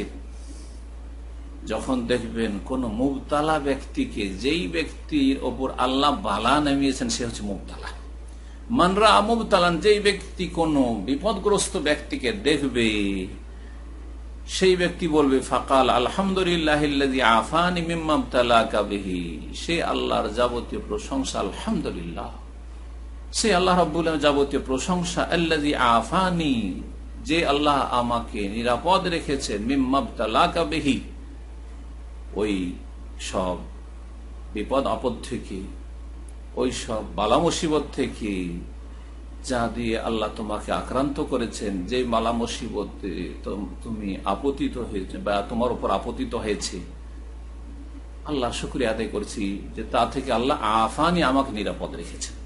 যখন দেখবেন কোন মুবতালা ব্যক্তিকে, যেই ব্যক্তির ওপর আল্লাহ বালা নামিয়েছেন সে হচ্ছে মুবতালা। মানরা মুবতালান, যেই ব্যক্তি কোন বিপদগ্রস্ত ব্যক্তিকে দেখবে, সেই ব্যক্তি বলবে, ফাকাল আলহামদুলিল্লাহিল্লাযী আফানি মিম্মা ইবতালাকা বিহি, সে আল্লাহর যাবতীয় প্রশংসা, আলহামদুলিল্লাহ, সে আল্লাহ রাব্বুল আলামিনের যাবতীয় প্রশংসা, আল্লাযী আফানি, যে আল্লাহ আমাকে নিরাপদ রেখেছেন, মিম্মা ইবতালাকা বিহি, ওই সব বিপদ আপদ থেকে, ওই সব বালা মুসিবত থেকে, যা দিয়ে আল্লাহ তোমাকে আক্রান্ত করেছেন, যে বালা মুসিবতে তুমি আপতিত হয়েছে বা তোমার উপর আপতিত হয়েছে, আল্লাহ শুকরিয়া আদায় করছি যে তা থেকে আল্লাহ আফানি, আমাকে নিরাপদ রেখেছেন।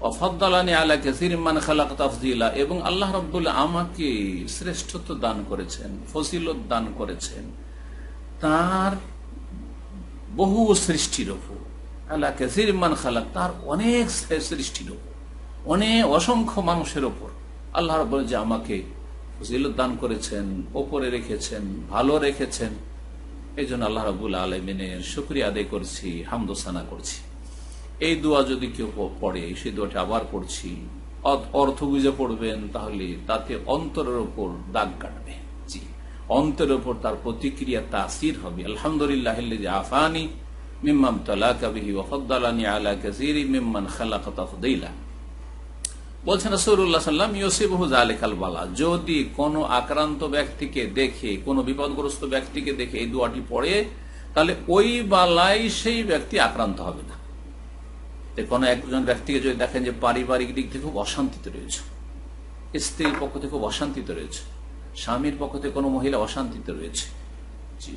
ওয়াফাদ্দালানি আলা কাসীরিম মান খালাক তাফদীলা, এবং আল্লাহ রাব্বুল আমাকে শ্রেষ্ঠত্ব দান করেছেন, ফজিলত দান করেছেন তার বহু সৃষ্টির উপর। আলা কাসীরিম মান খালাক, তার অনেক সৃষ্টির উপর, অনেক অসংখ্য মানুষের ওপর আল্লাহ রাব্বুল যে আমাকে ফজিলত দান করেছেন, ওপরে রেখেছেন, ভালো রেখেছেন, এই জন্য আল্লাহ রাব্বুল আলামিনের শুকরিয়া আদায় করছি, হামদ ও সানা করছি। এই দোয়া যদি কেউ পড়ে, সেই দোয়াটা আবার পড়ছি, অর্থ বুঝে পড়বেন, তাহলে তাতে অন্তরের উপর দাগ কাটবে। জি, অন্তরের উপর তার প্রতিক্রিয়া, তাসির হবে। আলহামদুলিল্লাহিল্লাযী আফানি মিম্মা ইবতালাকা বিহি ওয়া ফাদ্দালানি আলা কাসীরিম মিম্মান খালাকা তাফদীলা। বলছেন রাসূলুল্লাহ সাল্লাল্লাহু আলাইহি ওয়াসাল্লাম, ইউসিবহু যালিকাল বালা, যদি কোনো আক্রান্ত ব্যক্তিকে দেখে, কোনো বিপদগ্রস্ত ব্যক্তিকে দেখে এই দোয়াটি পড়ে, তাহলে ওই বালাই সেই ব্যক্তি আক্রান্ত হবে না। কোনো একজন ব্যক্তিকে যদি দেখেন যে পারিবারিক দিক থেকে খুব অশান্তিতে রয়েছে, স্ত্রীর পক্ষ থেকে খুব অশান্তিতে রয়েছে, স্বামীর পক্ষ থেকে কোনো মহিলা অশান্তিতে রয়েছে, জি,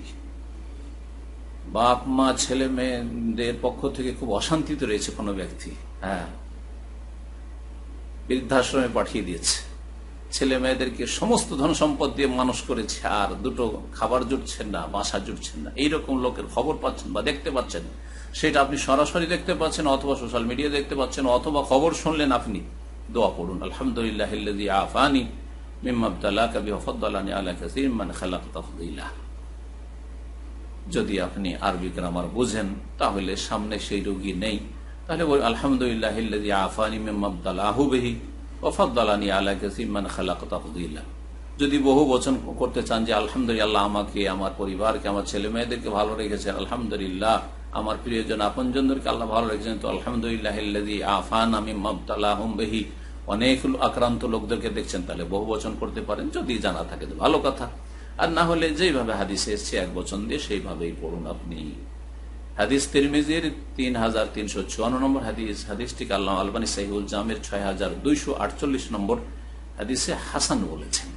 বাপ মা ছেলে মেয়েদের পক্ষ থেকে খুব অশান্তিতে রয়েছে কোনো ব্যক্তি, হ্যাঁ, বৃদ্ধাশ্রমে পাঠিয়ে দিয়েছে, ছেলে মেয়েদেরকে সমস্ত ধন সম্পদ দিয়ে মানুষ করেছে, আর দুটো খাবার জুটছেন না, বাসা জুটছেন না, এইরকম লোকের খবর পাচ্ছেন বা দেখতে পাচ্ছেন, সেটা আপনি সরাসরি দেখতে পাচ্ছেন অথবা সোশ্যাল মিডিয়া দেখতে পাচ্ছেন অথবা খবর শুনলেন, আপনি দোয়া পড়ুন, আলহামদুলিল্লাহ আফানি মিম্মা ইবতালাকা বিহি ওয়া ফাদ্দালানি আলা কাসীরিন মিম্মান খালাক তাফদীলা। যদি আপনি আরবি গ্রামার বুঝেন তাহলে সামনে সেই রোগী নেই, তাহলে আলহামদুলিল্লাহ আফানি মিম্মা ইবতালাহু বিহি ওয়া ফাদ্দালানি আলা কাসীরিন মিম্মান খালাক তাফদীলা। যদি বহু বচন করতে চান যে আলহামদুলিল্লাহ আমাকে, আমার পরিবারকে, আমার ছেলে মেয়েদেরকে ভালো রেখেছেন, আলহামদুলিল্লাহ আমার প্রিয়জন আপনজনদেরকে আল্লাহ ভালো রেখেছেন, তো আলহামদুলিল্লাহ আফানা মিম্মা ইবতালাহুম বিহি, অনেক আক্রান্ত লোকদেরকে দেখছেন, তাহলে বহু বচন করতে পারেন, যদি জানা থাকে তো ভালো কথা, আর না হলে যেভাবে হাদিসে এসছে এক বচন দিয়ে সেইভাবেই পড়ুন আপনি। হাদিস তিরমিজির 3354 নম্বর হাদিস, হাদিসটিকে আল্লামা আলবানী সহিহুল জামির 6248 নম্বর হাদিসে হাসান বলেছেন।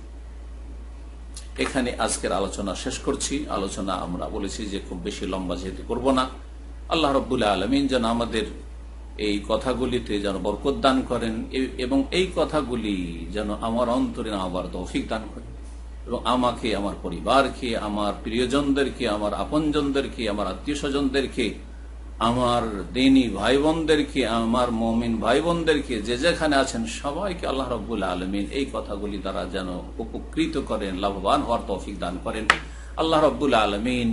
এখানে আজকের আলোচনা শেষ করছি। আলোচনা আমরা বলেছি যে খুব বেশি লম্বা যেহেতু করব না। আল্লাহ রাব্বুল আলামিন যেন আমাদের এই কথাগুলিতে যেন বরকত দান করেন এবং এই কথাগুলি যেন আমার অন্তরে আবার তৌফিক দান করেন এবং আমাকে, আমার পরিবারকে, আমার প্রিয়জনদেরকে, আমার আপনজনদেরকে, আমার আত্মীয় স্বজনদেরকে, আমার দিনী ভাই বোনদেরকে, আমার মুমিন ভাই বোনদেরকে, যে যেখানে আছেন সবাইকে আল্লাহ রাব্বুল আলামিন এই কথাগুলি দ্বারা যেন উপকৃত করেন, লাভবান হওয়ার তৌফিক দান করেন। আল্লাহ রাব্বুল আলামিন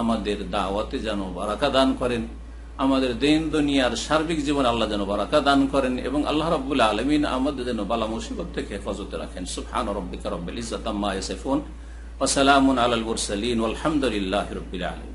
আমাদের দাওয়াতে যেন বারাকা দান করেন, আমাদের দিন দুনিয়ার সার্বিক জীবনে আল্লাহ যেন বারাকা দান করেন এবং আল্লাহ রাব্বুল আলামিন আমাদের যেন বালা মুসিবত থেকে হেফাজতে রাখেন। সুবহান রাব্বিকা রাব্বিল ইজ্জাতি আম্মা ইয়াসিফুন ওয়া সালামুন আলাল মুরসালিন ওয়ালহামদুলিল্লাহি রাব্বিল আলামিন।